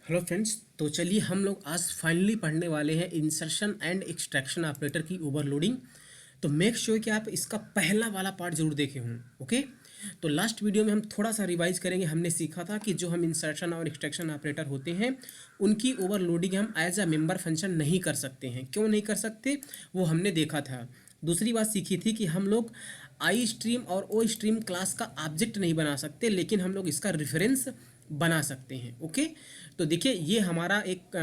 Hello friends. तो चलिए हम लोग आज फाइनली पढ़ने वाले हैं इंसर्शन एंड एक्सट्रैक्शन ऑपरेटर की ओवरलोडिंग। तो मेक श्योर कि आप इसका पहला वाला पार्ट जरूर देखे हों। ओके, तो लास्ट वीडियो में हम थोड़ा सा रिवाइज करेंगे। हमने सीखा था कि जो हम इंसर्शन और एक्सट्रैक्शन ऑपरेटर होते हैं उनकी ओवरलोडिंग हम एज अ मेंबर फंक्शन नहीं कर सकते हैं। क्यों नहीं कर सकते वो हमने देखा था। दूसरी बात सीखी थी कि हम लोग आई स्ट्रीम और ओ स्ट्रीम क्लास का ऑब्जेक्ट नहीं बना सकते, लेकिन हम लोग इसका रेफरेंस बना सकते हैं। ओके, तो देखिए ये हमारा एक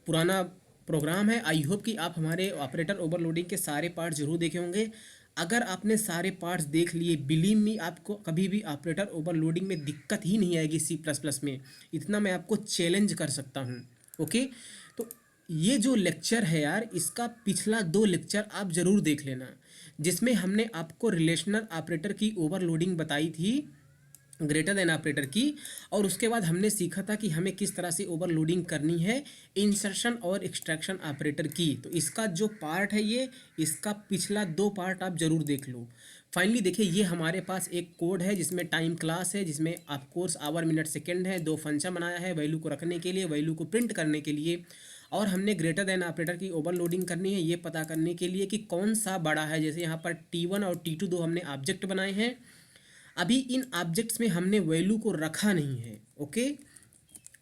पुराना प्रोग्राम है। आई होप कि आप हमारे ऑपरेटर ओवरलोडिंग के सारे पार्ट जरूर देखे होंगे। अगर आपने सारे पार्ट्स देख लिए, बिलीव मी, आपको कभी भी ऑपरेटर ओवरलोडिंग में दिक्कत ही नहीं आएगी सी प्लस प्लस में। इतना मैं आपको चैलेंज कर सकता हूँ। ओके, तो ये जो लेक्चर है यार, इसका पिछला 2 लेक्चर आप ज़रूर देख लेना, जिसमें हमने आपको रिलेशनल ऑपरेटर की ओवरलोडिंग बताई थी, ग्रेटर देन ऑपरेटर की। और उसके बाद हमने सीखा था कि हमें किस तरह से ओवरलोडिंग करनी है इंसर्शन और एक्सट्रैक्शन ऑपरेटर की। तो इसका जो पार्ट है ये, इसका पिछला 2 पार्ट आप जरूर देख लो। फाइनली देखिए, ये हमारे पास एक कोड है जिसमें टाइम क्लास है, जिसमें of course our minute second है, 2 फंक्शन बनाया है, वैल्यू को रखने के लिए, वैल्यू को प्रिंट करने के लिए। और हमने ग्रेटर देन ऑपरेटर की ओवरलोडिंग करनी है ये पता करने के लिए कि कौन सा बड़ा है। जैसे यहाँ पर T1 और T2 दो हमने ऑब्जेक्ट बनाए हैं। अभी इन ऑब्जेक्ट्स में हमने वैल्यू को रखा नहीं है। ओके,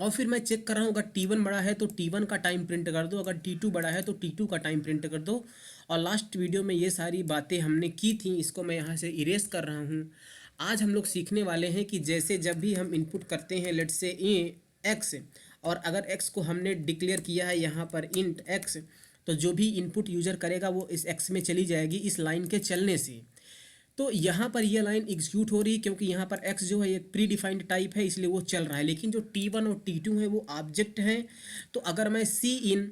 और फिर मैं चेक कर रहा हूँ, अगर T1 बड़ा है तो T1 का टाइम प्रिंट कर दो, अगर T2 बड़ा है तो T2 का टाइम प्रिंट कर दो। और लास्ट वीडियो में ये सारी बातें हमने की थी, इसको मैं यहाँ से इरेज कर रहा हूँ। आज हम लोग सीखने वाले हैं कि जैसे जब भी हम इनपुट करते हैं, लेट्स से एक्स, और अगर एक्स को हमने डिक्लेयर किया है यहाँ पर इंट एक्स, तो जो भी इनपुट यूजर करेगा वो इस एक्स में चली जाएगी इस लाइन के चलने से। तो यहाँ पर ये लाइन एग्जीक्यूट हो रही है क्योंकि यहाँ पर x जो है एक प्री डिफाइंड टाइप है, इसलिए वो चल रहा है। लेकिन जो T1 और T2 है वो ऑब्जेक्ट हैं। तो अगर मैं सी इन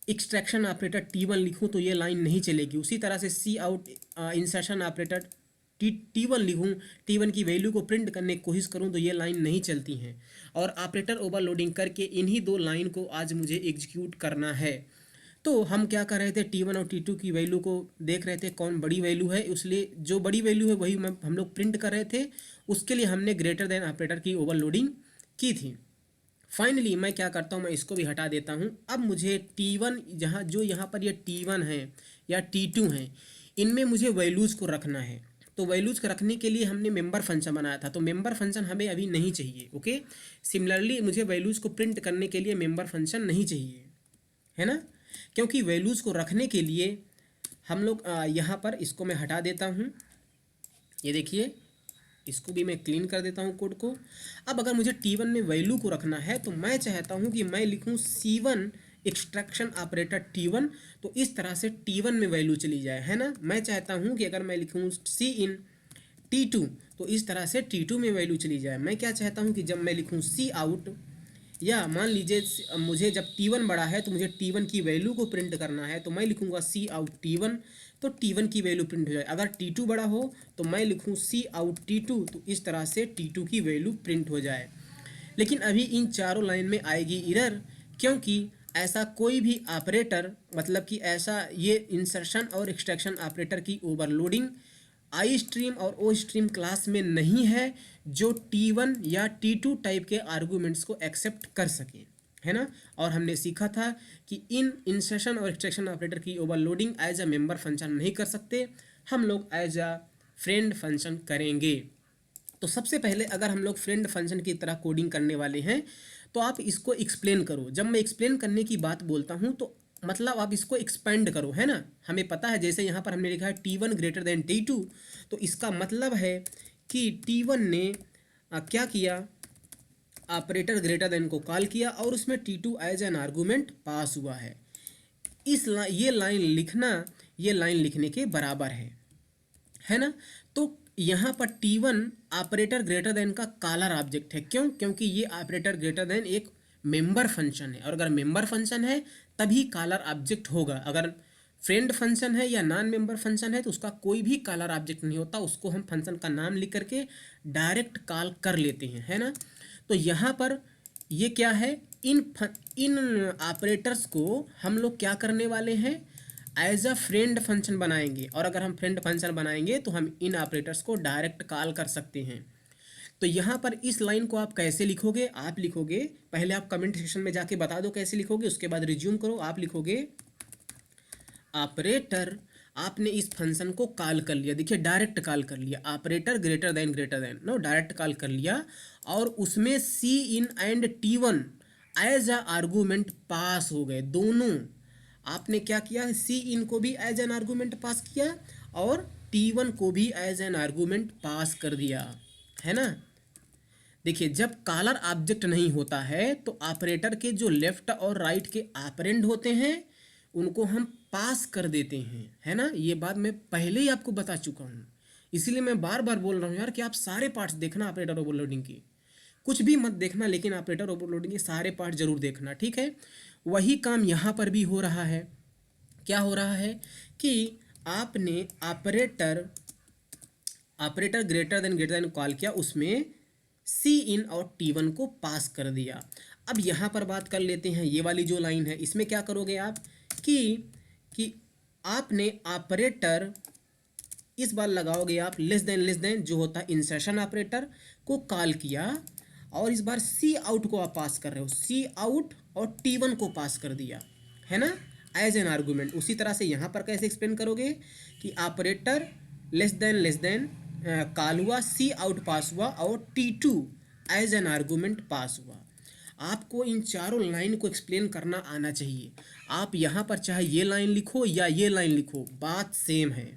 एक्सट्रैक्शन ऑपरेटर T1 लिखूँ तो ये लाइन नहीं चलेगी। उसी तरह से सी आउट इंसर्शन ऑपरेटर T1 लिखूँ, T1 की वैल्यू को प्रिंट करने की कोशिश करूँ तो ये लाइन नहीं चलती हैं। और ऑपरेटर ओवरलोडिंग करके इन्हीं 2 लाइन को आज मुझे एग्जीक्यूट करना है। तो हम क्या कर रहे थे, T1 और T2 की वैल्यू को देख रहे थे कौन बड़ी वैल्यू है, इसलिए जो बड़ी वैल्यू है वही हम लोग प्रिंट कर रहे थे। उसके लिए हमने ग्रेटर देन ऑपरेटर की ओवरलोडिंग की थी। फाइनली मैं क्या करता हूँ, मैं इसको भी हटा देता हूँ। अब मुझे T1 जहाँ जो यहाँ पर ये T1 है या T2 है, इनमें मुझे वैल्यूज़ को रखना है। तो वैल्यूज़ को रखने के लिए हमने मेंबर फंक्शन बनाया था, तो मेंबर फंक्शन हमें अभी नहीं चाहिए। ओके, सिमिलरली मुझे वैल्यूज़ को प्रिंट करने के लिए मेंबर फंक्शन नहीं चाहिए, है ना, क्योंकि वैल्यूज़ को रखने के लिए हम लोग यहाँ पर इसको मैं हटा देता हूँ। ये देखिए, इसको भी मैं क्लीन कर देता हूँ कोड को। अब अगर मुझे T1 में वैल्यू को रखना है तो मैं चाहता हूँ कि मैं लिखूँ C1 एक्सट्रैक्शन ऑपरेटर T1, तो इस तरह से T1 में वैल्यू चली जाए, है ना। मैं चाहता हूँ कि अगर मैं लिखूँ सी इन T2 तो इस तरह से T2 में वैल्यू चली जाए। मैं क्या चाहता हूँ कि जब मैं लिखूँ सी आउट, या मान लीजिए मुझे जब T1 बड़ा है तो मुझे T1 की वैल्यू को प्रिंट करना है, तो मैं लिखूंगा सी आउट T1, तो T1 की वैल्यू प्रिंट हो जाए। अगर T2 बड़ा हो तो मैं लिखूँ सी आउट T2, तो इस तरह से T2 की वैल्यू प्रिंट हो जाए। लेकिन अभी इन चारों लाइन में आएगी इरर, क्योंकि ऐसा कोई भी ऑपरेटर, मतलब कि ऐसा ये इंसर्शन और एक्सट्रैक्शन ऑपरेटर की ओवरलोडिंग आई स्ट्रीम और ओ स्ट्रीम क्लास में नहीं है जो T1 या T2 टाइप के आर्गूमेंट्स को एक्सेप्ट कर सके, है ना। और हमने सीखा था कि इन इंसर्शन और एक्सट्रैक्शन ऑपरेटर की overloading as a member function नहीं कर सकते, हम लोग एज अ फ्रेंड फंक्शन करेंगे। तो सबसे पहले अगर हम लोग फ्रेंड फंक्शन की तरह कोडिंग करने वाले हैं तो आप इसको एक्सप्लेन करो। जब मैं एक्सप्लेन करने की बात बोलता हूँ तो मतलब आप इसको एक्सपेंड करो, है ना। हमें पता है, जैसे यहाँ पर हमने लिखा है T1 ग्रेटर देन T2, तो इसका मतलब है कि T1 ने क्या किया, ऑपरेटर ग्रेटर देन को कॉल किया और उसमें T2 एज एन आर्गूमेंट पास हुआ है। ये लाइन लिखना, ये लाइन लिखने के बराबर है ना। तो यहाँ पर T1 ऑपरेटर ग्रेटर देन का कॉलर ऑब्जेक्ट है। क्यों? क्योंकि ये ऑपरेटर ग्रेटर देन एक मेंबर फंक्शन है, और अगर मेंबर फंक्शन है तभी कॉलर ऑब्जेक्ट होगा। अगर फ्रेंड फंक्शन है या नॉन मेंबर फंक्शन है तो उसका कोई भी कॉलर ऑब्जेक्ट नहीं होता, उसको हम फंक्शन का नाम लिख करके डायरेक्ट कॉल कर लेते हैं, है ना। तो यहाँ पर ये क्या है, इन ऑपरेटर्स को हम लोग क्या करने वाले हैं, एज अ फ्रेंड फंक्शन बनाएंगे। और अगर हम फ्रेंड फंक्शन बनाएंगे तो हम इन ऑपरेटर्स को डायरेक्ट कॉल कर सकते हैं। तो यहाँ पर इस लाइन को आप कैसे लिखोगे, आप लिखोगे, पहले आप कमेंट सेक्शन में जाके बता दो कैसे लिखोगे, उसके बाद रिज्यूम करो। आप लिखोगे ऑपरेटर, आपने इस फंक्शन को कॉल कर लिया, देखिए डायरेक्ट कॉल कर लिया, operator greater than no, direct call कर लिया, और उसमें C in and T1 as a argument pass हो गए दोनों। आपने क्या किया, सी इन को भी एज एन आर्गूमेंट पास किया और T1 को भी एज एन आर्गूमेंट पास कर दिया, है ना। देखिए जब कॉलर ऑब्जेक्ट नहीं होता है तो ऑपरेटर के जो लेफ्ट और राइट के ऑपरेंड होते हैं उनको हम पास कर देते हैं, है ना। ये बात मैं पहले ही आपको बता चुका हूँ, इसीलिए मैं बार बार बोल रहा हूँ यार कि आप सारे पार्ट्स देखना ऑपरेटर ओवरलोडिंग की, कुछ भी मत देखना लेकिन ऑपरेटर ओवरलोडिंग के सारे पार्ट जरूर देखना, ठीक है। वही काम यहाँ पर भी हो रहा है। क्या हो रहा है कि आपने ऑपरेटर ग्रेटर देन कॉल किया, उसमें सी इन और T1 को पास कर दिया। अब यहाँ पर बात कर लेते हैं, ये वाली जो लाइन है इसमें क्या करोगे आप कि आपने ऑपरेटर इस बार लगाओगे आप लेस देन जो होता है इंसर्शन ऑपरेटर को कॉल किया, और इस बार सी आउट को आप पास कर रहे हो, सी आउट और T1 को पास कर दिया, है ना, एज एन आर्गूमेंट। उसी तरह से यहाँ पर कैसे एक्सप्लेन करोगे कि ऑपरेटर लेस देन कॉल हुआ, सी आउट पास हुआ और T2 एज एन आर्गूमेंट पास हुआ। आपको इन चारों लाइन को एक्सप्लेन करना आना चाहिए। आप यहाँ पर चाहे ये लाइन लिखो या ये लाइन लिखो, बात सेम है।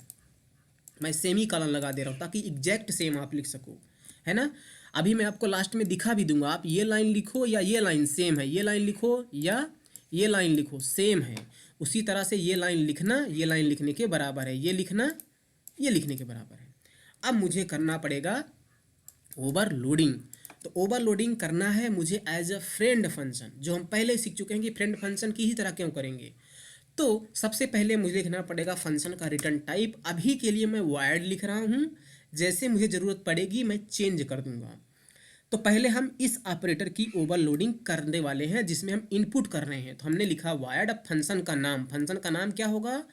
मैं सेमी कॉलन लगा दे रहा हूँ ताकि एग्जैक्ट सेम आप लिख सको, है ना। अभी मैं आपको लास्ट में दिखा भी दूंगा, आप ये लाइन लिखो या ये लाइन सेम है, ये लाइन लिखो या ये लाइन लिखो सेम है। उसी तरह से ये लाइन लिखना, ये लाइन लिखने के बराबर है, ये लिखना ये लिखने के बराबर है। अब मुझे करना पड़ेगा ओवरलोडिंग। तो ओवरलोडिंग करना है मुझे एज अ फ्रेंड फंक्शन, जो हम पहले सीख चुके हैं कि फ्रेंड फंक्शन की ही तरह क्यों करेंगे। तो सबसे पहले मुझे लिखना पड़ेगा फंक्शन का रिटर्न टाइप। अभी के लिए मैं वायर्ड लिख रहा हूँ, जैसे मुझे ज़रूरत पड़ेगी मैं चेंज कर दूंगा। तो पहले हम इस ऑपरेटर की ओवरलोडिंग करने वाले हैं जिसमें हम इनपुट कर रहे हैं। तो हमने लिखा वायर्ड। अब फंक्शन का नाम क्या होगा,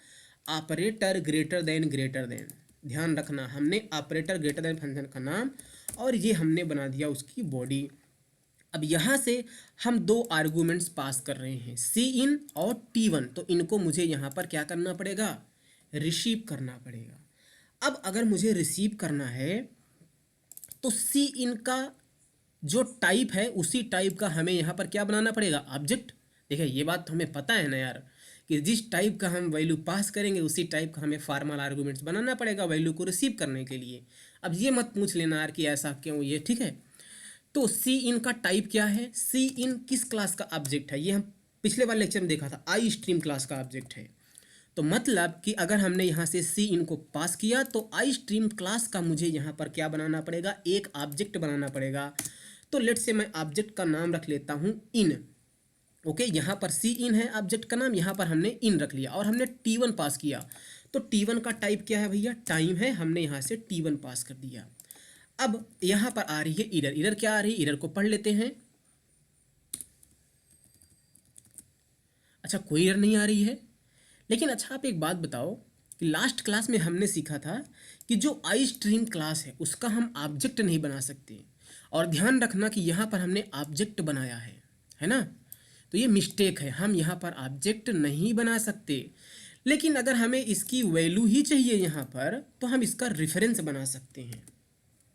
ऑपरेटर ग्रेटर देन। ध्यान रखना, हमने ऑपरेटर ग्रेटर देन फंक्शन का नाम, और ये हमने बना दिया उसकी बॉडी। अब यहाँ से हम दो आर्गूमेंट्स पास कर रहे हैं, सी इन और T1। तो इनको मुझे यहाँ पर क्या करना पड़ेगा, रिसीव करना पड़ेगा। अब अगर मुझे रिसीव करना है तो सी इन का जो टाइप है उसी टाइप का हमें यहाँ पर क्या बनाना पड़ेगा, ऑब्जेक्ट। देखिए ये बात तो हमें पता है ना यार कि जिस टाइप का हम वैल्यू पास करेंगे उसी टाइप का हमें फॉर्मल आर्गूमेंट्स बनाना पड़ेगा वैल्यू को रिसीव करने के लिए। अब ये मत पूछ लेना यार कि ऐसा क्यों, ये ठीक है। तो सी इन का टाइप क्या है, सी इन किस क्लास का ऑब्जेक्ट है, ये हम पिछले वाले लेक्चर में देखा था, आई स्ट्रीम क्लास का ऑब्जेक्ट है। तो मतलब कि अगर हमने यहाँ से सी इन को पास किया तो आई स्ट्रीम क्लास का मुझे यहाँ पर क्या बनाना पड़ेगा, एक ऑब्जेक्ट बनाना पड़ेगा। तो लेट से मैं ऑब्जेक्ट का नाम रख लेता हूँ इन। ओके, यहाँ पर सी इन है ऑब्जेक्ट का नाम, यहाँ पर हमने इन रख लिया और हमने T1 पास किया। तो T1 का टाइप क्या है भैया, टाइम है, हमने यहाँ से T1 पास कर दिया। अब यहाँ पर आ रही है इरर। इरर क्या आ रही है, इरर को पढ़ लेते हैं। अच्छा कोई इरर नहीं आ रही है, लेकिन अच्छा आप एक बात बताओ कि लास्ट क्लास में हमने सीखा था कि जो आई स्ट्रीम क्लास है उसका हम ऑब्जेक्ट नहीं बना सकते, और ध्यान रखना कि यहाँ पर हमने ऑब्जेक्ट बनाया है ना। तो ये मिस्टेक है, हम यहाँ पर ऑब्जेक्ट नहीं बना सकते, लेकिन अगर हमें इसकी वैल्यू ही चाहिए यहाँ पर तो हम इसका रेफरेंस बना सकते हैं,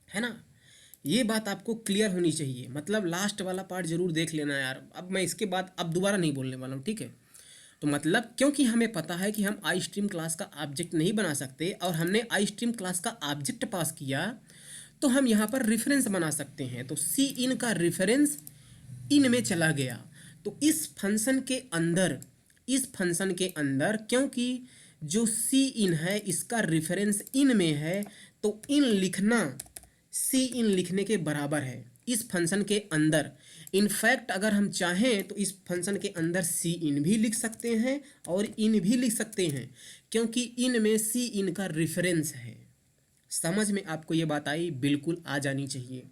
है ना। ये बात आपको क्लियर होनी चाहिए, मतलब लास्ट वाला पार्ट जरूर देख लेना यार। अब मैं इसके बाद अब दोबारा नहीं बोलने वाला हूँ, ठीक है। तो मतलब क्योंकि हमें पता है कि हम आई स्ट्रीम क्लास का ऑब्जेक्ट नहीं बना सकते और हमने आई स्ट्रीम क्लास का ऑब्जेक्ट पास किया, तो हम यहाँ पर रेफरेंस बना सकते हैं। तो सी इन का रेफरेंस इन में चला गया। तो इस फंक्शन के अंदर क्योंकि जो सी इन है इसका रेफरेंस इन में है, तो इन लिखना सी इन लिखने के बराबर है इस फंक्शन के अंदर। इनफैक्ट अगर हम चाहें तो इस फंक्शन के अंदर सी इन भी लिख सकते हैं और इन भी लिख सकते हैं, क्योंकि इन में सी इन का रेफरेंस है। समझ में आपको ये बात आई, बिल्कुल आ जानी चाहिए।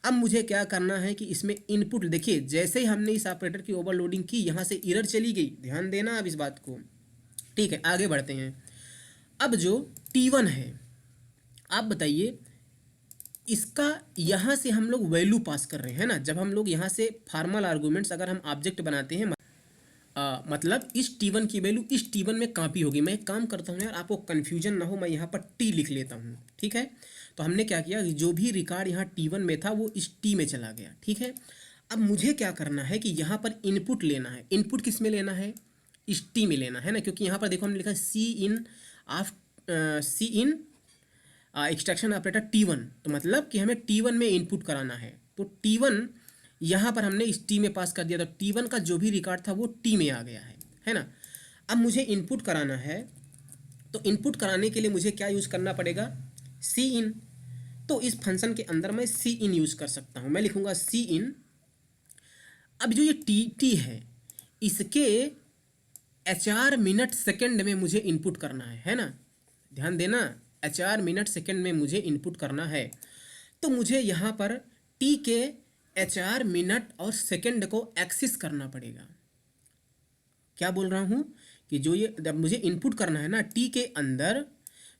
अब मुझे क्या करना है कि इसमें इनपुट, देखिए जैसे ही हमने इस ऑपरेटर की ओवरलोडिंग की यहाँ से एरर चली गई, ध्यान देना अब इस बात को, ठीक है। आगे बढ़ते हैं। अब जो T1 है, आप बताइए इसका यहाँ से हम लोग वैल्यू पास कर रहे हैं ना। जब हम लोग यहाँ से फॉर्मल आर्गूमेंट्स अगर हम ऑब्जेक्ट बनाते हैं, मतलब इस T1 की वैल्यू इस T1 में कॉपी होगी। मैं एक काम करता हूँ यार, आपको कन्फ्यूजन ना हो, मैं यहाँ पर T लिख लेता हूँ, ठीक है। तो हमने क्या किया, जो भी रिकॉर्ड यहाँ T1 में था वो इस T में चला गया, ठीक है। अब मुझे क्या करना है कि यहाँ पर इनपुट लेना है। इनपुट किस में लेना है, इस T में लेना है ना, क्योंकि यहाँ पर देखो हमने लिखा है सी इन एक्सट्रैक्शन ऑपरेटर T1, तो मतलब कि हमें T1 में इनपुट कराना है। तो T1 यहाँ पर हमने इस T में पास कर दिया, तो T1 का जो भी रिकॉर्ड था वो T में आ गया है ना। अब मुझे इनपुट कराना है, तो इनपुट कराने के लिए मुझे क्या यूज़ करना पड़ेगा, सी इन। तो इस फंक्शन के अंदर मैं सी इन यूज़ कर सकता हूँ। मैं लिखूँगा सी इन। अब जो ये टी है, इसके HR मिनट सेकेंड में मुझे इनपुट करना है ना, ध्यान देना, HR मिनट सेकेंड में मुझे इनपुट करना है। तो मुझे यहाँ पर T के HR मिनट और सेकेंड को एक्सेस करना पड़ेगा। क्या बोल रहा हूँ कि जो ये जब मुझे इनपुट करना है ना, T के अंदर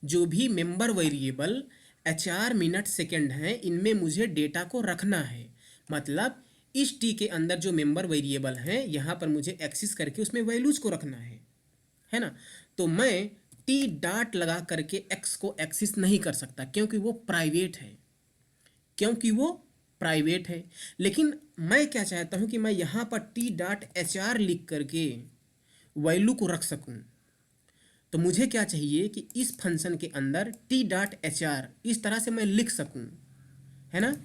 जो भी member variable HR minute second हैं, इनमें मुझे डेटा को रखना है। मतलब इस T के अंदर जो मेंबर वेरिएबल हैं, यहाँ पर मुझे एक्सेस करके उसमें वैल्यूज को रखना है ना। तो मैं T डॉट लगा करके X को एक्सेस नहीं कर सकता, क्योंकि वो प्राइवेट है। लेकिन मैं क्या चाहता हूँ कि मैं यहाँ पर T डॉट HR लिख करके वैल्यू को रख सकूँ। तो मुझे क्या चाहिए कि इस फंक्शन के अंदर T डॉट HR इस तरह से मैं लिख सकूँ, है ना।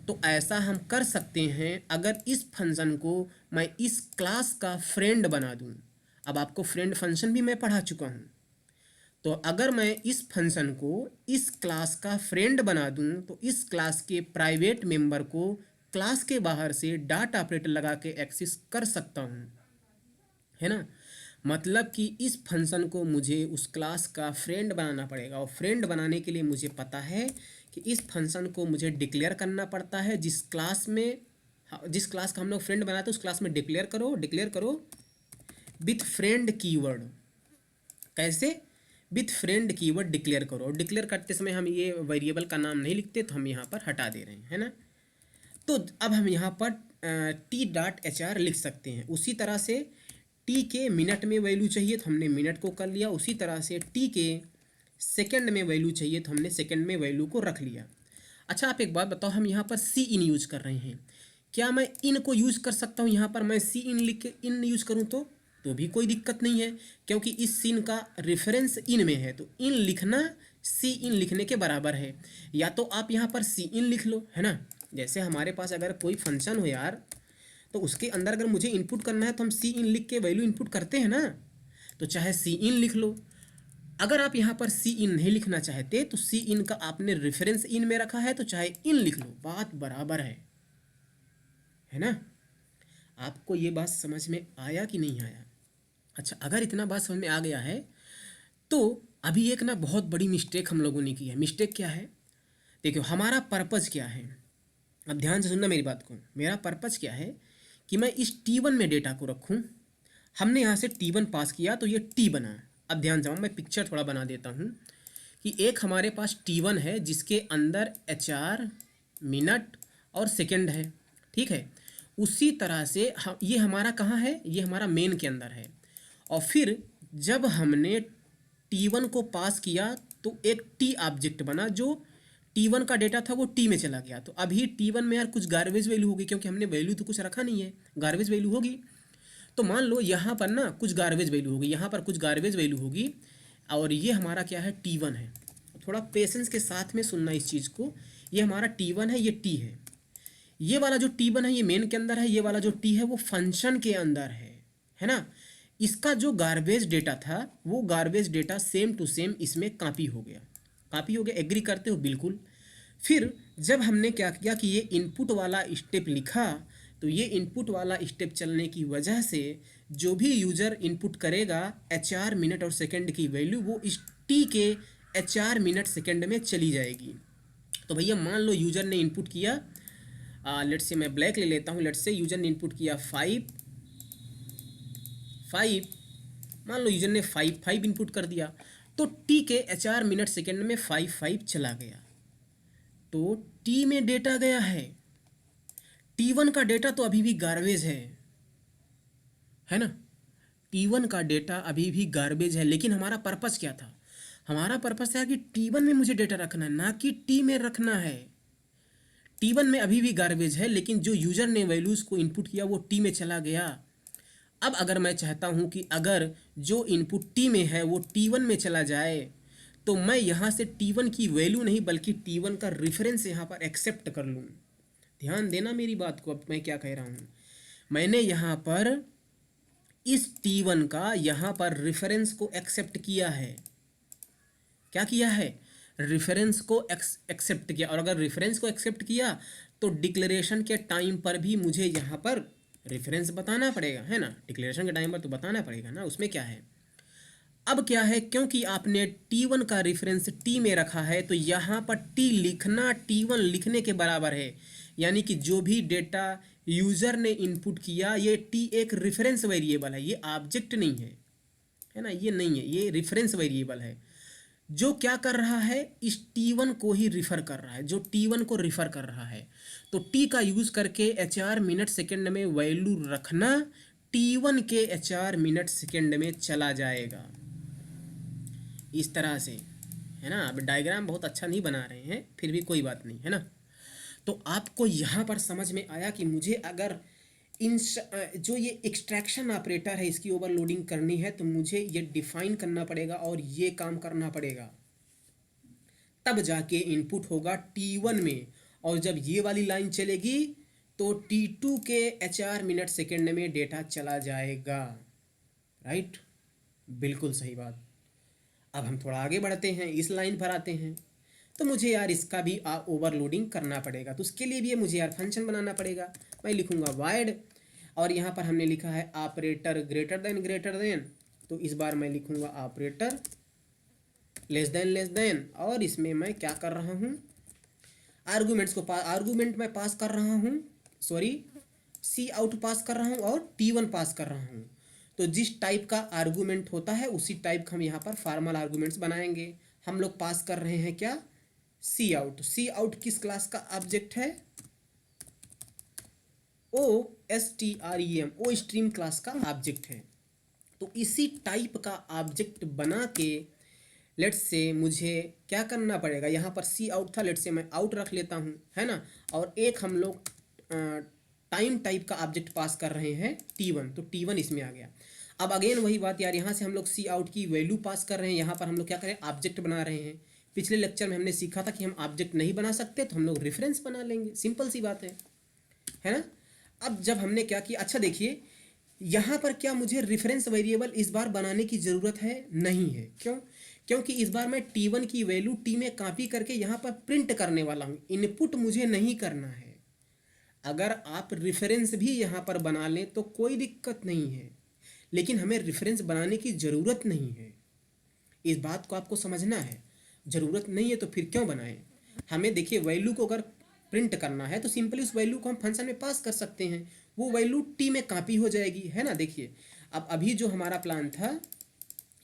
तो ऐसा हम कर सकते हैं अगर इस फंक्शन को मैं इस क्लास का फ्रेंड बना दूँ। अब आपको फ्रेंड फंक्शन भी मैं पढ़ा चुका हूँ। तो अगर मैं इस फंक्शन को इस क्लास का फ्रेंड बना दूं, तो इस क्लास के प्राइवेट मेंबर को क्लास के बाहर से डॉट ऑपरेटर लगा के एक्सेस कर सकता हूं, है ना। मतलब कि इस फंक्शन को मुझे उस क्लास का फ्रेंड बनाना पड़ेगा, और फ्रेंड बनाने के लिए मुझे पता है कि इस फंक्शन को मुझे डिक्लेयर करना पड़ता है। जिस क्लास का हम लोग फ्रेंड बनाते हैं उस क्लास में डिक्लेयर करो विथ फ्रेंड कीवर्ड। कैसे, विथ फ्रेंड कीवर्ड डिक्लेयर करो। और डिक्लेयर करते समय हम ये वेरिएबल का नाम नहीं लिखते, तो हम यहाँ पर हटा दे रहे हैं, है ना। तो अब हम यहाँ पर T डॉट HR लिख सकते हैं। उसी तरह से T के मिनट में वैल्यू चाहिए तो हमने मिनट को कर लिया। उसी तरह से T के सेकंड में वैल्यू चाहिए तो हमने सेकंड में वैल्यू को रख लिया। अच्छा, आप एक बात बताओ, हम यहाँ पर सी इन यूज़ कर रहे हैं, क्या मैं इन को यूज़ कर सकता हूँ? यहाँ पर मैं सी इन लिख के इन यूज़ करूँ तो भी कोई दिक्कत नहीं है, क्योंकि इस सीन का रेफरेंस इन में है। तो इन लिखना सी इन लिखने के बराबर है। या तो आप यहाँ पर सी इन लिख लो, है ना। जैसे हमारे पास अगर कोई फंक्शन हो यार, तो उसके अंदर अगर मुझे इनपुट करना है तो हम सी इन लिख के वैल्यू इनपुट करते हैं ना। तो चाहे सी इन लिख लो। अगर आप यहाँ पर सी इन नहीं लिखना चाहते तो सी इन का आपने रेफरेंस इन में रखा है, तो चाहे इन लिख लो, बात बराबर है ना। आपको ये बात समझ में आया कि नहीं आया? अच्छा, अगर इतना बात समझ में आ गया है तो अभी एक ना बहुत बड़ी मिस्टेक हम लोगों ने की है। मिस्टेक क्या है, देखो हमारा पर्पज़ क्या है। अब ध्यान से सुनना मेरी बात को। मेरा पर्पज़ क्या है कि मैं इस T1 में डेटा को रखूं। हमने यहाँ से T1 पास किया तो ये T बना। अब ध्यान से मैं पिक्चर थोड़ा बना देता हूँ कि एक हमारे पास T1 है जिसके अंदर HR मिनट और सेकंड है, ठीक है। उसी तरह से ये हमारा कहाँ है, ये हमारा मेन के अंदर है। और फिर जब हमने T1 को पास किया तो एक T ऑब्जेक्ट बना, जो T1 का डेटा था वो T में चला गया। तो अभी T1 में यार कुछ गार्बेज वैल्यू होगी, क्योंकि हमने वैल्यू तो कुछ रखा नहीं है, गार्बेज वैल्यू होगी। तो मान लो यहाँ पर ना कुछ गार्बेज वैल्यू होगी, यहाँ पर कुछ गार्बेज वैल्यू होगी, और ये हमारा क्या है, T1 है। थोड़ा पेशेंस के साथ में सुनना इस चीज़ को। ये हमारा T1 है, ये T है। ये वाला जो T1 है ये मेन के अंदर है, ये वाला जो T है वो फंक्शन के अंदर है ना। इसका जो गार्बेज डेटा था वो garbage data same to same इसमें कॉपी हो गया। एग्री करते हो? बिल्कुल। फिर जब हमने क्या किया कि ये इनपुट वाला स्टेप लिखा, तो ये इनपुट वाला स्टेप चलने की वजह से जो भी यूज़र इनपुट करेगा HR मिनट और सेकंड की वैल्यू, वो इस T के HR मिनट सेकंड में चली जाएगी। तो भैया मान लो यूज़र ने इनपुट किया, लेट्स से मैं ब्लैक ले लेता हूँ। लेट्स से यूज़र ने इनपुट किया 5, मान लो यूज़र ने 5 इनपुट कर दिया, तो T के HR मिनट सेकंड में 5 चला गया। तो टी में डेटा गया है, T1 का डेटा तो अभी भी गार्बेज है ना, T1 का डेटा अभी भी गार्बेज है। लेकिन हमारा पर्पस क्या था? हमारा पर्पस था कि T1 में मुझे डेटा रखना है, ना कि T में रखना है। T1 में अभी भी गार्बेज है, लेकिन जो यूजर ने वैल्यूज को इनपुट किया वो T में चला गया। अब अगर मैं चाहता हूं कि अगर जो इनपुट T में है वो T1 में चला जाए, तो मैं यहाँ से T1 की वैल्यू नहीं बल्कि T1 का रेफरेंस यहाँ पर एक्सेप्ट कर लूँ। ध्यान देना मेरी बात को, अब मैं क्या कह रहा हूँ। मैंने यहाँ पर इस T1 का यहाँ पर रेफरेंस को एक्सेप्ट किया है। क्या किया है? रेफरेंस को एक्सेप्ट किया। और अगर रेफरेंस को एक्सेप्ट किया तो डिक्लेरेशन के टाइम पर भी मुझे यहाँ पर रेफरेंस बताना पड़ेगा, है ना। डिक्लेरेशन के टाइम पर तो बताना पड़ेगा ना, उसमें क्या है। अब क्या है, क्योंकि आपने T1 का रेफरेंस T में रखा है तो यहाँ पर T लिखना T1 लिखने के बराबर है। यानी कि जो भी डेटा यूजर ने इनपुट किया, ये T एक रेफरेंस वेरिएबल है, ये ऑब्जेक्ट नहीं है ना, ये नहीं है, ये रेफरेंस वेरिएबल है जो क्या कर रहा है, इस T1 को ही रिफ़र कर रहा है, जो T1 को रिफ़र कर रहा है। तो T का यूज़ करके HR मिनट सेकेंड में वैल्यू रखना T1 के HR मिनट सेकेंड में चला जाएगा, इस तरह से, है ना। अब डायग्राम बहुत अच्छा नहीं बना रहे हैं, फिर भी कोई बात नहीं, है ना। तो आपको यहाँ पर समझ में आया कि मुझे अगर जो ये एक्सट्रैक्शन ऑपरेटर है इसकी ओवरलोडिंग करनी है तो मुझे ये डिफाइन करना पड़ेगा और ये काम करना पड़ेगा, तब जाके इनपुट होगा T1 में। और जब ये वाली लाइन चलेगी तो T2 के HR मिनट सेकेंड में डेटा चला जाएगा। राइट, बिल्कुल सही बात। अब हम थोड़ा आगे बढ़ते हैं, इस लाइन पर आते हैं। तो मुझे यार इसका भी ओवरलोडिंग करना पड़ेगा, तो उसके लिए भी मुझे यार फंक्शन बनाना पड़ेगा। मैं लिखूंगा वाइड, और यहाँ पर हमने लिखा है ऑपरेटर ग्रेटर देन, तो इस बार मैं लिखूंगा ऑपरेटर लेस देन, और इसमें मैं क्या कर रहा हूँ, आर्गूमेंट मैं पास कर रहा हूँ, सी आउट पास कर रहा हूँ और T1 पास कर रहा हूँ। तो जिस टाइप का आर्गूमेंट होता है उसी टाइप का हम यहाँ पर फॉर्मल आर्गूमेंट्स बनाएंगे। हम लोग पास कर रहे हैं क्या, सी आउट किस क्लास का ऑब्जेक्ट है, OSTREM, ओ स्ट्रीम क्लास का ऑब्जेक्ट है। तो इसी टाइप का ऑब्जेक्ट बना के लेट्स से मुझे क्या करना पड़ेगा, यहाँ पर सी आउट था, लेट्स से मैं आउट रख लेता हूँ, है ना। और एक हम लोग टाइम टाइप का ऑब्जेक्ट पास कर रहे हैं T1, तो T1 इसमें आ गया। अब अगेन वही बात यार, यहाँ से हम लोग सी आउट की वैल्यू पास कर रहे हैं, यहाँ पर हम लोग क्या करें, ऑब्जेक्ट बना रहे हैं। पिछले लेक्चर में हमने सीखा था कि हम ऑब्जेक्ट नहीं बना सकते तो हम लोग रेफरेंस बना लेंगे, सिंपल सी बात है ना। अब जब हमने क्या किया, अच्छा देखिए यहाँ पर क्या मुझे रेफरेंस वेरिएबल इस बार बनाने की ज़रूरत है, नहीं है। क्यों? क्योंकि इस बार मैं T1 की वैल्यू T में कॉपी करके यहाँ पर प्रिंट करने वाला हूँ, इनपुट मुझे नहीं करना है। अगर आप रेफरेंस भी यहाँ पर बना लें तो कोई दिक्कत नहीं है, लेकिन हमें रेफरेंस बनाने की ज़रूरत नहीं है। इस बात को आपको समझना है, ज़रूरत नहीं है तो फिर क्यों बनाएं। हमें देखिए वैल्यू को अगर प्रिंट करना है तो सिंपली उस वैल्यू को हम फंक्शन में पास कर सकते हैं, वो वैल्यू T में कॉपी हो जाएगी, है ना। देखिए अब अभी जो हमारा प्लान था,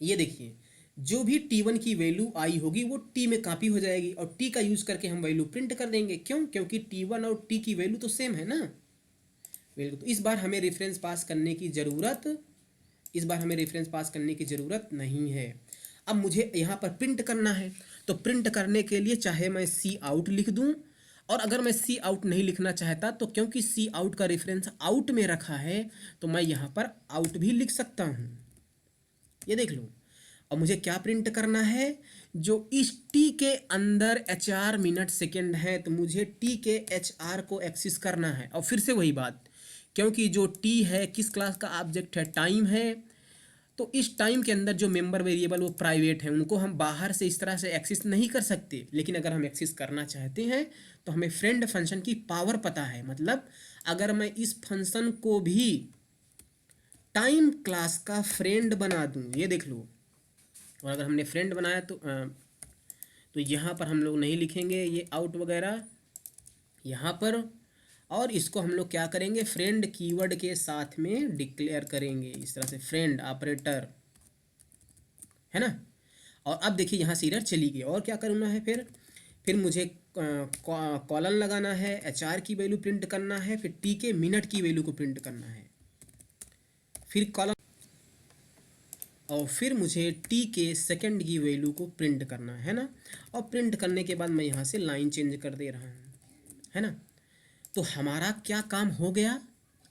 ये देखिए जो भी T1 की वैल्यू आई होगी वो T में कॉपी हो जाएगी और T का यूज़ करके हम वैल्यू प्रिंट कर देंगे। क्यों? क्योंकि T1 और T की वैल्यू तो सेम है ना। वैल्यू तो इस बार हमें रेफरेंस पास करने की ज़रूरत नहीं है। अब मुझे यहाँ पर प्रिंट करना है, तो प्रिंट करने के लिए चाहे मैं सी आउट लिख दूँ, और अगर मैं सी आउट नहीं लिखना चाहता तो क्योंकि सी आउट का रेफरेंस आउट में रखा है तो मैं यहाँ पर आउट भी लिख सकता हूँ। ये देख लो। और मुझे क्या प्रिंट करना है, जो इस T के अंदर HR मिनट सेकेंड है तो मुझे T के HR को एक्सेस करना है। और फिर से वही बात, क्योंकि जो T है किस क्लास का ऑब्जेक्ट है, टाइम है, तो इस टाइम के अंदर जो मेंबर वेरिएबल वो प्राइवेट है, उनको हम बाहर से इस तरह से एक्सेस नहीं कर सकते। लेकिन अगर हम एक्सेस करना चाहते हैं तो हमें फ्रेंड फंक्शन की पावर पता है। मतलब अगर मैं इस फंक्शन को भी टाइम क्लास का फ्रेंड बना दूं, ये देख लो, और अगर हमने फ्रेंड बनाया तो यहाँ पर हम लोग नहीं लिखेंगे ये आउट वगैरह यहाँ पर, और इसको हम लोग क्या करेंगे, फ्रेंड कीवर्ड के साथ में डिक्लेयर करेंगे, इस तरह से फ्रेंड ऑपरेटर, है ना। और अब देखिए यहाँ से एरर चली गई, और क्या करना है, फिर मुझे कॉलन लगाना है, HR की वैल्यू प्रिंट करना है, फिर T के मिनट की वैल्यू को प्रिंट करना है, फिर कॉलन, और फिर मुझे T के सेकंड की वैल्यू को प्रिंट करना है ना। और प्रिंट करने के बाद मैं यहाँ से लाइन चेंज कर दे रहा हूँ, है ना। तो हमारा क्या काम हो गया,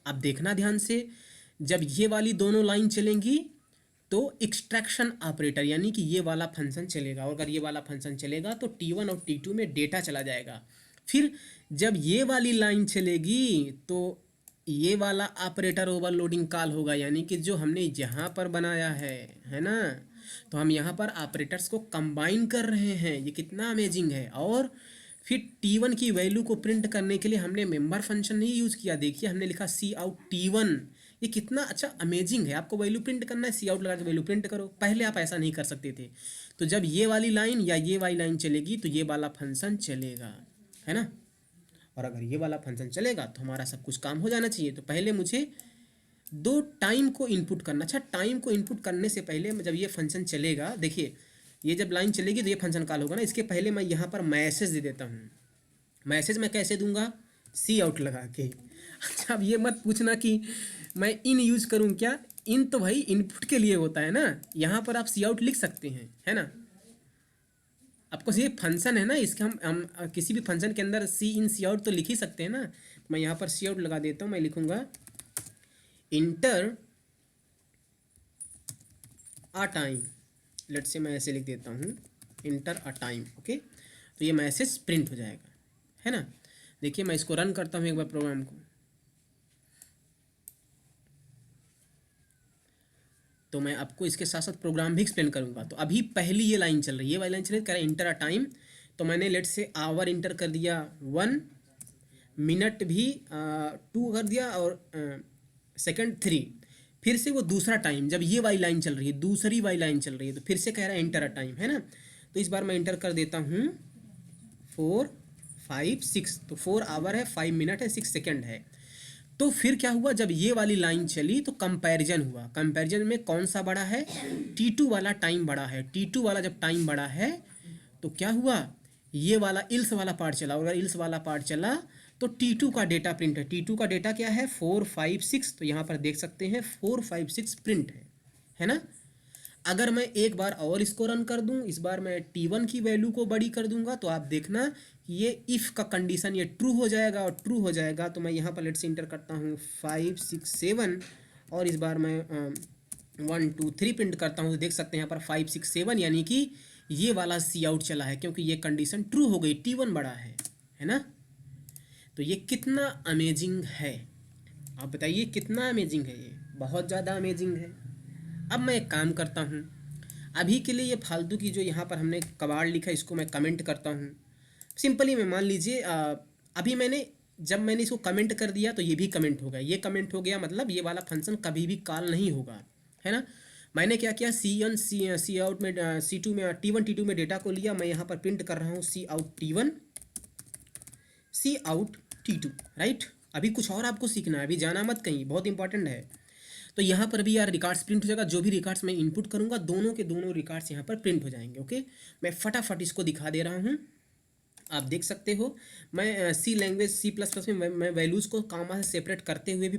अब देखना ध्यान से। जब ये वाली दोनों लाइन चलेंगी तो एक्सट्रैक्शन ऑपरेटर यानी कि ये वाला फंक्शन चलेगा, और अगर ये वाला फंक्शन चलेगा तो T1 और T2 में डेटा चला जाएगा। फिर जब ये वाली लाइन चलेगी तो ये वाला ऑपरेटर ओवरलोडिंग कॉल होगा, यानी कि जो हमने यहाँ पर बनाया है ना। तो हम यहाँ पर ऑपरेटर्स को कंबाइन कर रहे हैं, ये कितना अमेजिंग है। और फिर T1 की वैल्यू को प्रिंट करने के लिए हमने मेंबर फंक्शन नहीं यूज़ किया, देखिए हमने लिखा सी आउट T1। ये कितना अच्छा अमेजिंग है। आपको वैल्यू प्रिंट करना है, सी आउट लगा के वैल्यू प्रिंट करो। पहले आप ऐसा नहीं कर सकते थे। तो जब ये वाली लाइन या ये वाली लाइन चलेगी तो ये वाला फंक्शन चलेगा, है ना। और अगर ये वाला फंक्शन चलेगा तो हमारा सब कुछ काम हो जाना चाहिए। तो पहले मुझे दो टाइम को इनपुट करना। अच्छा, टाइम को इनपुट करने से पहले जब ये फंक्शन चलेगा, देखिए ये जब लाइन चलेगी तो ये फंक्शन कॉल होगा ना। इसके पहले मैं यहाँ पर मैसेज दे देता हूँ। मैसेज मैं कैसे दूंगा, सी आउट लगा के। अच्छा, अब ये मत पूछना कि मैं इन यूज करूँ क्या। इन तो भाई इनपुट के लिए होता है ना, यहाँ पर आप सी आउट लिख सकते हैं, है ना। आपको ये फंक्शन है ना, इसके हम किसी भी फंक्शन के अंदर सी इन सी आउट तो लिख ही सकते हैं ना। मैं यहाँ पर सी आउट लगा देता हूँ। मैं लिखूँगा इंटर अ टाइम, लेट से मैं ऐसे लिख देता हूँ इंटर अ टाइम, ओके। तो ये मैसेज प्रिंट हो जाएगा, है ना। देखिए मैं इसको रन करता हूँ एक बार प्रोग्राम को, तो मैं आपको इसके साथ साथ प्रोग्राम भी एक्सप्लेन करूँगा। तो अभी पहली ये लाइन चल रही है, ये वाली लाइन चल रही है, कह रहा है इंटर अ टाइम। तो मैंने लेट से आवर इंटर कर दिया 1, मिनट भी 2 कर दिया, और सेकंड 3। फिर से वो दूसरा टाइम, जब ये वाली लाइन चल रही है, दूसरी वाली लाइन चल रही है, तो फिर से कह रहा है इंटर अ टाइम, है ना। तो इस बार मैं इंटर कर देता हूँ 4, 5, 6। तो 4 आवर है, 5 मिनट है, 6 सेकेंड है। तो फिर क्या हुआ, जब ये वाली लाइन चली तो कंपैरिजन हुआ। कंपैरिजन में कौन सा बड़ा है, T2 वाला टाइम बड़ा है। T2 वाला जब टाइम बड़ा है तो क्या हुआ, ये वाला इल्स वाला पार्ट चला। अगर इल्स वाला पार्ट चला तो T2 का डेटा प्रिंट है। T2 का डेटा क्या है, 4, 5, 6। तो यहाँ पर देख सकते हैं 4, 5, 6 प्रिंट है ना। अगर मैं एक बार और इसको रन कर दूं, इस बार मैं T1 की वैल्यू को बड़ी कर दूंगा, तो आप देखना कि ये इफ़ का कंडीशन ये ट्रू हो जाएगा, और ट्रू हो जाएगा तो मैं यहाँ पर लेट से इंटर करता हूँ 5, 6, 7, और इस बार मैं 1, 2, 3 प्रिंट करता हूँ। तो देख सकते हैं यहाँ पर 5, 6, 7, यानी कि ये वाला सी आउट चला है, क्योंकि ये कंडीशन ट्रू हो गई, T1 बड़ा है ना। तो ये कितना अमेजिंग है, आप बताइए कितना अमेजिंग है। ये बहुत ज़्यादा अमेजिंग है। अब मैं एक काम करता हूँ, अभी के लिए ये फालतू की जो यहाँ पर हमने कबाड़ लिखा इसको मैं कमेंट करता हूँ। सिंपली मैं मान लीजिए अभी जब मैंने इसको कमेंट कर दिया तो ये भी कमेंट हो गया, ये कमेंट हो गया, मतलब ये वाला फंक्शन कभी भी कॉल नहीं होगा, है ना। मैंने क्या किया, सी आउट में C2 में T1 T2 में डेटा को लिया। मैं यहाँ पर प्रिंट कर रहा हूँ सी आउट T1, सी आउट T2, राइट। अभी कुछ और आपको सीखना है, अभी जाना मत कहीं, बहुत इंपॉर्टेंट है। तो यहाँ पर भी यार रिकॉर्ड्स प्रिंट हो जाएगा। जो भी रिकॉर्ड्स मैं इनपुट करूँगा दोनों के दोनों रिकॉर्ड्स यहाँ पर प्रिंट हो जाएंगे, ओके। मैं फटाफट इसको दिखा दे रहा हूँ, आप देख सकते हो। मैं सी लैंग्वेज C++ में मैं वैल्यूज़ को कामा से सेपरेट करते हुए भी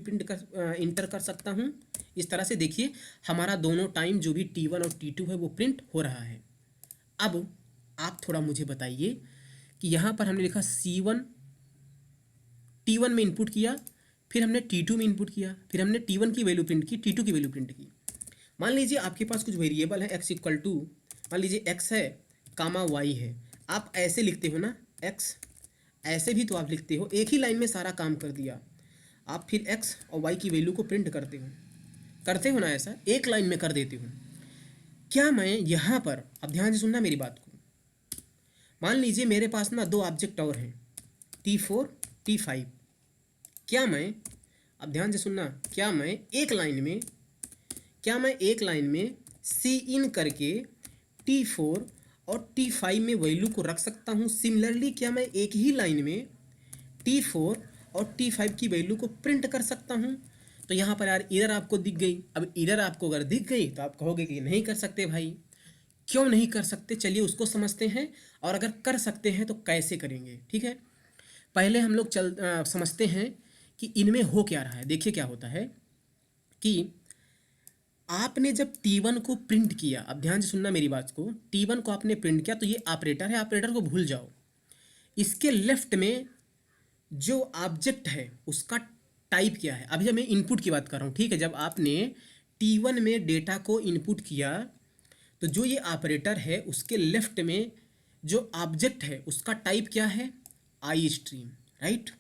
इंटर कर सकता हूँ। इस तरह से देखिए हमारा दोनों टाइम जो भी T1 और T2 है वो प्रिंट हो रहा है। अब आप थोड़ा मुझे बताइए कि यहाँ पर हमने लिखा C1 T1 में इनपुट किया, फिर हमने T2 में इनपुट किया, फिर हमने T1 की वैल्यू प्रिंट की, T2 की वैल्यू प्रिंट की। मान लीजिए आपके पास कुछ वेरिएबल है x इक्वल टू, मान लीजिए x है कामा y है। आप ऐसे लिखते हो ना x, ऐसे भी तो आप लिखते हो, एक ही लाइन में सारा काम कर दिया। आप फिर x और y की वैल्यू को प्रिंट करते हो ना, ऐसा एक लाइन में कर देते हो। क्या मैं यहाँ पर, अब ध्यान से सुनना मेरी बात को, मान लीजिए मेरे पास ना दो ऑब्जेक्ट और हैं T4, T5। क्या मैं, अब ध्यान से सुनना, क्या मैं एक लाइन में सी इन करके T4 और T5 में वैल्यू को रख सकता हूँ। सिमिलरली क्या मैं एक ही लाइन में T4 और T5 की वैल्यू को प्रिंट कर सकता हूँ। तो यहाँ पर यार इधर आपको दिख गई। अब इधर आपको अगर दिख गई तो आप कहोगे कि नहीं कर सकते भाई, क्यों नहीं कर सकते, चलिए उसको समझते हैं, और अगर कर सकते हैं तो कैसे करेंगे। ठीक है, पहले हम लोग समझते हैं कि इनमें हो क्या रहा है। देखिए क्या होता है कि आपने जब T1 को प्रिंट किया, अब ध्यान से सुनना मेरी बात को, T1 को आपने प्रिंट किया तो ये ऑपरेटर है, ऑपरेटर को भूल जाओ। इसके लेफ्ट में जो ऑब्जेक्ट है उसका टाइप क्या है। अभी जब मैं इनपुट की बात कर रहा हूँ, ठीक है, जब आपने T1 में डेटा को इनपुट किया तो जो ये ऑपरेटर है उसके लेफ्ट में जो ऑब्जेक्ट है उसका टाइप क्या है, आई स्ट्रीम, राइट,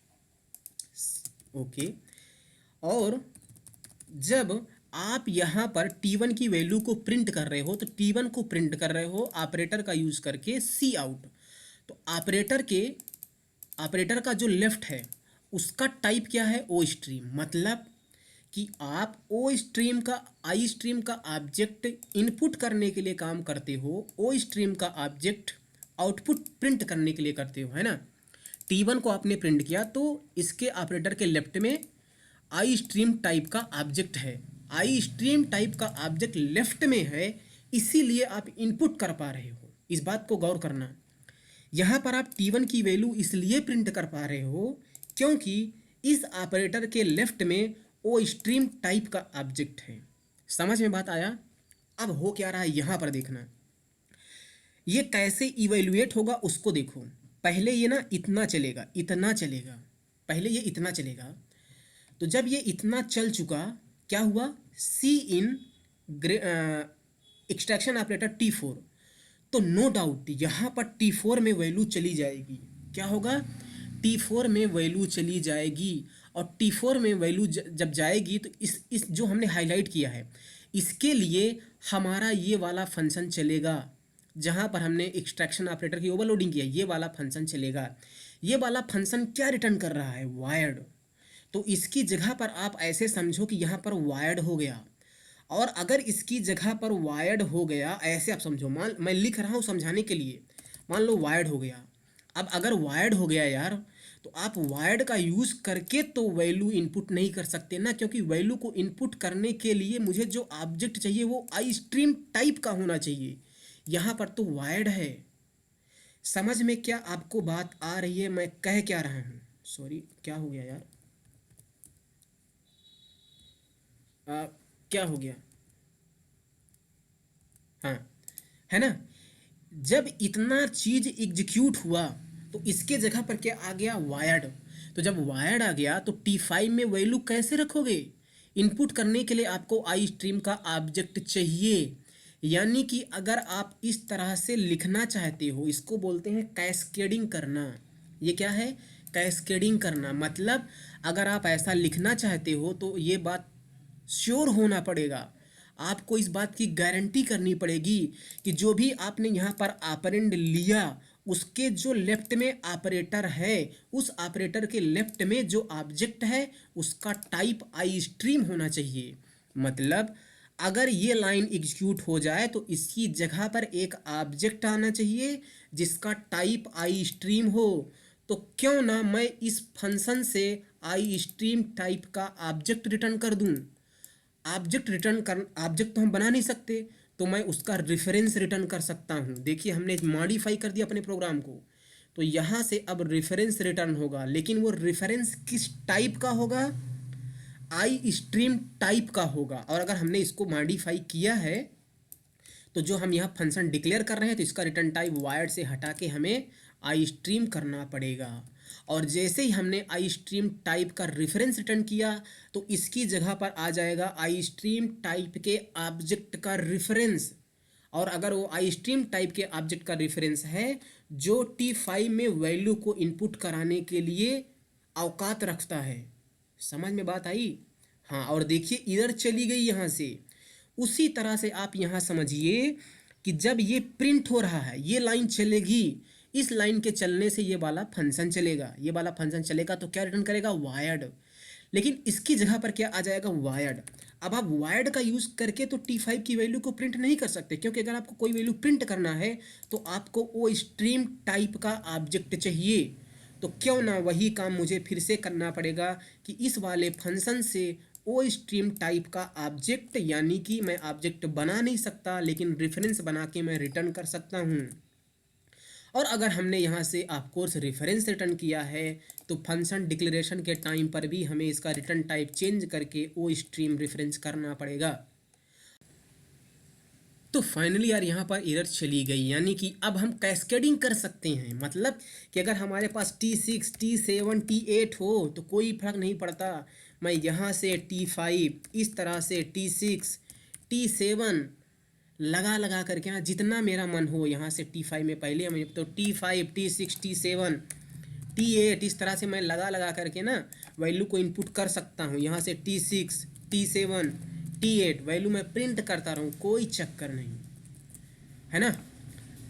ओके। और जब आप यहाँ पर T1 की वैल्यू को प्रिंट कर रहे हो तो T1 को प्रिंट कर रहे हो ऑपरेटर का यूज करके सी आउट। तो ऑपरेटर का जो लेफ्ट है उसका टाइप क्या है, ओ स्ट्रीम, मतलब कि आप ओ स्ट्रीम का आई स्ट्रीम का ऑब्जेक्ट इनपुट करने के लिए काम करते हो, ओ स्ट्रीम का ऑब्जेक्ट आउटपुट प्रिंट करने के लिए करते हो, है ना। T1 को आपने प्रिंट किया तो इसके ऑपरेटर के लेफ्ट में आई स्ट्रीम टाइप का ऑब्जेक्ट है, आई स्ट्रीम टाइप का ऑब्जेक्ट लेफ्ट में है, इसीलिए आप इनपुट कर पा रहे हो। इस बात को गौर करना, यहाँ पर आप T1 की वैल्यू इसलिए प्रिंट कर पा रहे हो क्योंकि इस ऑपरेटर के लेफ्ट में ओ स्ट्रीम टाइप का ऑब्जेक्ट है। समझ में बात आया। अब हो क्या रहा है यहाँ पर देखना, ये कैसे इवेल्युएट होगा उसको देखो। पहले ये ना इतना चलेगा, इतना चलेगा, पहले ये इतना चलेगा, तो जब ये इतना चल चुका क्या हुआ, सी इन एक्सट्रैक्शन ऑपरेटर T4, तो नो डाउट यहाँ पर T4 में वैल्यू चली जाएगी। क्या होगा, T4 में वैल्यू चली जाएगी, और T4 में वैल्यू जब जाएगी तो इस जो हमने हाईलाइट किया है इसके लिए हमारा ये वाला फंक्शन चलेगा, जहाँ पर हमने एक्सट्रैक्शन ऑपरेटर की ओवरलोडिंग किया, ये वाला फंक्शन चलेगा। ये वाला फंक्शन क्या रिटर्न कर रहा है, वायर्ड। तो इसकी जगह पर आप ऐसे समझो कि यहाँ पर वायर्ड हो गया, और अगर इसकी जगह पर वायर्ड हो गया, ऐसे आप समझो, मान मैं लिख रहा हूँ समझाने के लिए, मान लो वायर्ड हो गया। अब अगर वायर्ड हो गया यार, तो आप वायर्ड का यूज़ करके तो वैल्यू इनपुट नहीं कर सकते ना, क्योंकि वैल्यू को इनपुट करने के लिए मुझे जो ऑब्जेक्ट चाहिए वो आई स्ट्रीम टाइप का होना चाहिए। यहाँ पर तो वायर्ड है। समझ में क्या आपको बात आ रही है, मैं कह क्या रहा हूँ। सॉरी, क्या हो गया यार, क्या हो गया, हाँ, है ना। जब इतना चीज एग्जीक्यूट हुआ तो इसके जगह पर क्या आ गया, वायर्ड। तो जब वायर्ड आ गया तो T5 में वैल्यू कैसे रखोगे, इनपुट करने के लिए आपको आई स्ट्रीम का ऑब्जेक्ट चाहिए। यानी कि अगर आप इस तरह से लिखना चाहते हो, इसको बोलते हैं कैस्केडिंग करना। ये क्या है, कैस्केडिंग करना, मतलब अगर आप ऐसा लिखना चाहते हो तो ये बात श्योर होना पड़ेगा, आपको इस बात की गारंटी करनी पड़ेगी कि जो भी आपने यहाँ पर ऑपरेंड लिया उसके जो लेफ्ट में ऑपरेटर है, उस ऑपरेटर के लेफ्ट में जो ऑब्जेक्ट है उसका टाइप आई स्ट्रीम होना चाहिए। मतलब अगर ये लाइन एग्जीक्यूट हो जाए तो इसकी जगह पर एक ऑब्जेक्ट आना चाहिए जिसका टाइप आई स्ट्रीम हो। तो क्यों ना मैं इस फंक्शन से आई स्ट्रीम टाइप का ऑब्जेक्ट रिटर्न कर दूं। ऑब्जेक्ट तो हम बना नहीं सकते, तो मैं उसका रेफरेंस रिटर्न कर सकता हूँ। देखिए हमने मॉडिफाई कर दिया अपने प्रोग्राम को, तो यहाँ से अब रेफरेंस रिटर्न होगा, लेकिन वो रेफरेंस किस टाइप का होगा, आई स्ट्रीम टाइप का होगा। और अगर हमने इसको मॉडिफाई किया है तो जो हम यहाँ फंक्शन डिक्लेयर कर रहे हैं तो इसका रिटर्न टाइप वायर्ड से हटा के हमें आई स्ट्रीम करना पड़ेगा। और जैसे ही हमने आई स्ट्रीम टाइप का रेफरेंस रिटर्न किया तो इसकी जगह पर आ जाएगा आई स्ट्रीम टाइप के ऑब्जेक्ट का रेफरेंस। और अगर वो आई स्ट्रीम टाइप के ऑब्जेक्ट का रेफरेंस है जो T5 में वैल्यू को इनपुट कराने के लिए औकात रखता है। समझ में बात आई। हाँ, और देखिए इधर चली गई यहाँ से। उसी तरह से आप यहाँ समझिए कि जब ये प्रिंट हो रहा है ये लाइन चलेगी, इस लाइन के चलने से ये वाला फंक्शन चलेगा, ये वाला फंक्शन चलेगा तो क्या रिटर्न करेगा, वायर्ड। लेकिन इसकी जगह पर क्या आ जाएगा, वायर्ड। अब आप वायर्ड का यूज़ करके तो T5 की वैल्यू को प्रिंट नहीं कर सकते, क्योंकि अगर आपको कोई वैल्यू प्रिंट करना है तो आपको वो स्ट्रीम टाइप का ऑब्जेक्ट चाहिए। तो क्यों ना वही काम मुझे फिर से करना पड़ेगा कि इस वाले फंक्शन से ओ स्ट्रीम टाइप का ऑब्जेक्ट, यानी कि मैं ऑब्जेक्ट बना नहीं सकता लेकिन रेफरेंस बना के मैं रिटर्न कर सकता हूँ। और अगर हमने यहाँ से ऑफ कोर्स रेफरेंस रिटर्न किया है तो फंक्शन डिक्लेरेशन के टाइम पर भी हमें इसका रिटर्न टाइप चेंज करके ओ स्ट्रीम रेफरेंस करना पड़ेगा। तो फाइनली यार यहाँ पर एरर चली गई, यानी कि अब हम कैस्केडिंग कर सकते हैं। मतलब कि अगर हमारे पास T6 T7 T8 हो तो कोई फर्क नहीं पड़ता, मैं यहाँ से T5 इस तरह से T6 T7 लगा लगा करके ना जितना मेरा मन हो, यहाँ से T5 में पहले मैं तो T5 T6 T7 T8 इस तरह से मैं लगा लगा करके ना वैल्यू को इनपुट कर सकता हूँ। यहाँ से T6 T7 T8 वैल्यू मैं प्रिंट करता रहूँ, कोई चक्कर नहीं है ना।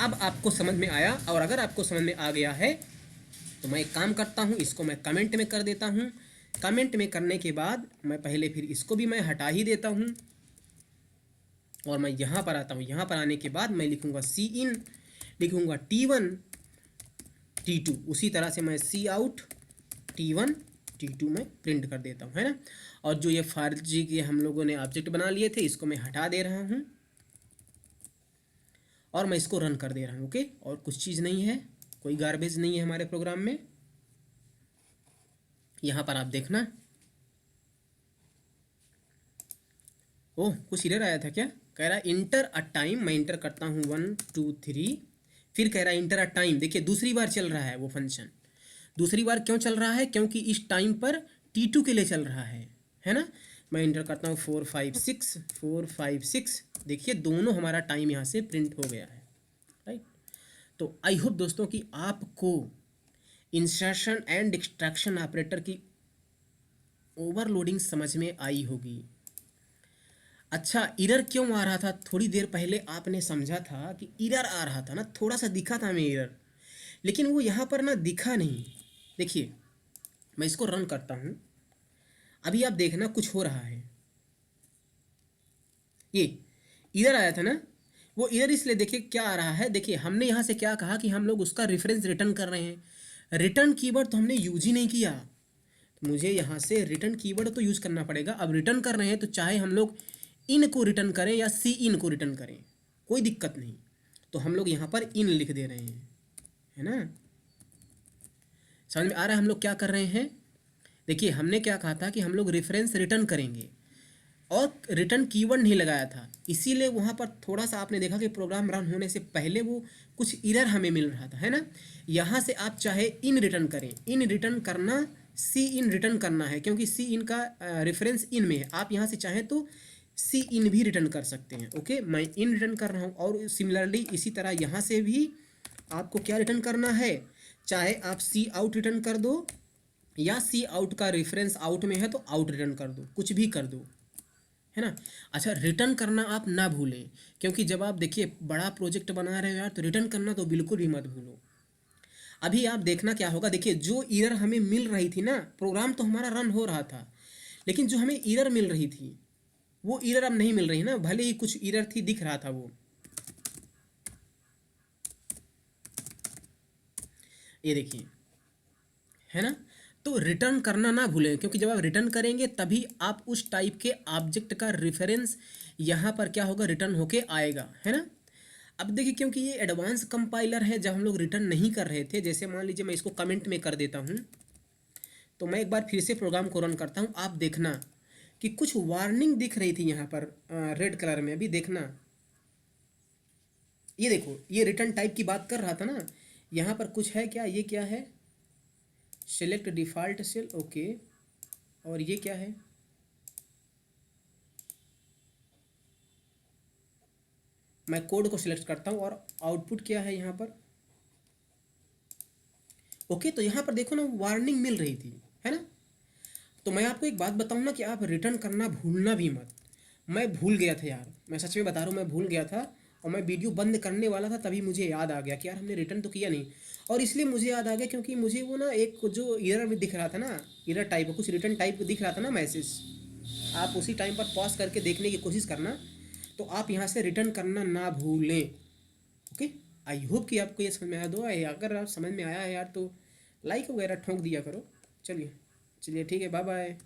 अब आपको समझ में आया, और अगर आपको समझ में आ गया है तो मैं एक काम करता हूँ, इसको मैं कमेंट में कर देता हूँ। कमेंट में करने के बाद मैं पहले फिर इसको भी मैं हटा ही देता हूँ और मैं यहाँ पर आता हूँ। यहाँ पर आने के बाद मैं लिखूँगा सी इन, लिखूँगा T1 T2, उसी तरह से मैं सी आउट T1 T2 में प्रिंट कर देता हूँ, है ना। और जो ये फार्जी के हम लोगों ने ऑब्जेक्ट बना लिए थे इसको मैं हटा दे रहा हूँ और मैं इसको रन कर दे रहा हूँ। ओके, और कुछ चीज़ नहीं है, कोई गार्बेज नहीं है हमारे प्रोग्राम में। यहाँ पर आप देखना, ओह कुछ एरर आया था क्या, कह रहा है इंटर अ टाइम। मैं इंटर करता हूँ 1 2 3, फिर कह रहा है इंटर अ टाइम। देखिए दूसरी बार चल रहा है वो फंक्शन, दूसरी बार क्यों चल रहा है, क्योंकि इस टाइम पर T2 के लिए चल रहा है ना। मैं इंटर करता हूँ 4 5 6 4 5 6, देखिए दोनों हमारा टाइम यहाँ से प्रिंट हो गया है, राइट। तो आई होप दोस्तों कि आपको इंसर्शन एंड एक्सट्रैक्शन ऑपरेटर की ओवरलोडिंग समझ में आई होगी। अच्छा, एरर क्यों आ रहा था, थोड़ी देर पहले आपने समझा था कि एरर आ रहा था ना, थोड़ा सा दिखा था हमें एरर, लेकिन वो यहाँ पर ना दिखा नहीं। देखिए मैं इसको रन करता हूँ, अभी आप देखना कुछ हो रहा है। ये एरर आया था ना, वो एरर इसलिए देखिए क्या आ रहा है। देखिए हमने यहाँ से क्या कहा कि हम लोग उसका रेफरेंस रिटर्न कर रहे हैं, रिटर्न कीवर्ड तो हमने यूज ही नहीं किया, तो मुझे यहाँ से रिटर्न कीवर्ड तो यूज करना पड़ेगा। अब रिटर्न कर रहे हैं तो चाहे हम लोग इन को रिटर्न करें या सी इन को रिटर्न करें, कोई दिक्कत नहीं। तो हम लोग यहाँ पर इन लिख दे रहे हैं, है ना। समझ में आ रहा है हम लोग क्या कर रहे हैं। देखिए हमने क्या कहा था कि हम लोग रेफरेंस रिटर्न करेंगे और रिटर्न कीवर्ड नहीं लगाया था, इसीलिए वहाँ पर थोड़ा सा आपने देखा कि प्रोग्राम रन होने से पहले वो कुछ एरर हमें मिल रहा था, है ना। यहाँ से आप चाहे इन रिटर्न करें, इन रिटर्न करना, सी इन रिटर्न करना है क्योंकि सी इन का रेफरेंस इन में है। आप यहाँ से चाहें तो सी इन भी रिटर्न कर सकते हैं। ओके, मैं इन रिटर्न कर रहा हूँ और सिमिलरली इसी तरह यहाँ से भी आपको क्या रिटर्न करना है, चाहे आप सी आउट रिटर्न कर दो या सी आउट का रेफरेंस आउट में है तो आउट रिटर्न कर दो, कुछ भी कर दो, है ना। अच्छा, रिटर्न करना आप ना भूलें, क्योंकि जब आप देखिए बड़ा प्रोजेक्ट बना रहे हो यार तो रिटर्न करना तो बिल्कुल भी मत भूलो। अभी आप देखना क्या होगा, देखिए जो एरर हमें मिल रही थी ना, प्रोग्राम तो हमारा रन हो रहा था लेकिन जो हमें एरर मिल रही थी वो एरर अब नहीं मिल रही ना, भले ही कुछ एरर थी दिख रहा था वो, ये देखिए, है ना। तो रिटर्न करना ना भूलें, क्योंकि जब आप रिटर्न करेंगे तभी आप उस टाइप के ऑब्जेक्ट का रेफरेंस यहाँ पर क्या होगा, रिटर्न होके आएगा, है ना। अब देखिए क्योंकि ये एडवांस कंपाइलर है, जब हम लोग रिटर्न नहीं कर रहे थे, जैसे मान लीजिए मैं इसको कमेंट में कर देता हूँ, तो मैं एक बार फिर से प्रोग्राम को रन करता हूँ। आप देखना कि कुछ वार्निंग दिख रही थी यहाँ पर रेड कलर में, अभी देखना, ये देखो ये रिटर्न टाइप की बात कर रहा था ना, यहाँ पर कुछ है क्या, ये क्या है, सेलेक्ट डिफ़ॉल्ट सेल, ओके, और ये क्या है, मैं कोड को सिलेक्ट करता हूँ और आउटपुट क्या है यहाँ पर, ओके। तो यहाँ पर देखो ना वार्निंग मिल रही थी, है ना। तो मैं आपको एक बात बताऊँ ना कि आप रिटर्न करना भूलना भी मत। मैं भूल गया था यार, मैं सच में बता रहा हूँ, मैं भूल गया था और मैं वीडियो बंद करने वाला था तभी मुझे याद आ गया कि यार हमने रिटर्न तो किया नहीं। और इसलिए मुझे याद आ गया क्योंकि मुझे वो ना एक जो एरर में दिख रहा था ना, एरर टाइप कुछ रिटर्न टाइप दिख रहा था ना मैसेज, आप उसी टाइम पर पॉज करके देखने की कोशिश करना, तो आप यहाँ से रिटर्न करना ना भूलें। ओके, आई होप कि आपको ये समझ में आया दो, अगर आप समझ में आया है यार तो लाइक वगैरह ठोक दिया करो। चलिए चलिए ठीक है, बाय बाय।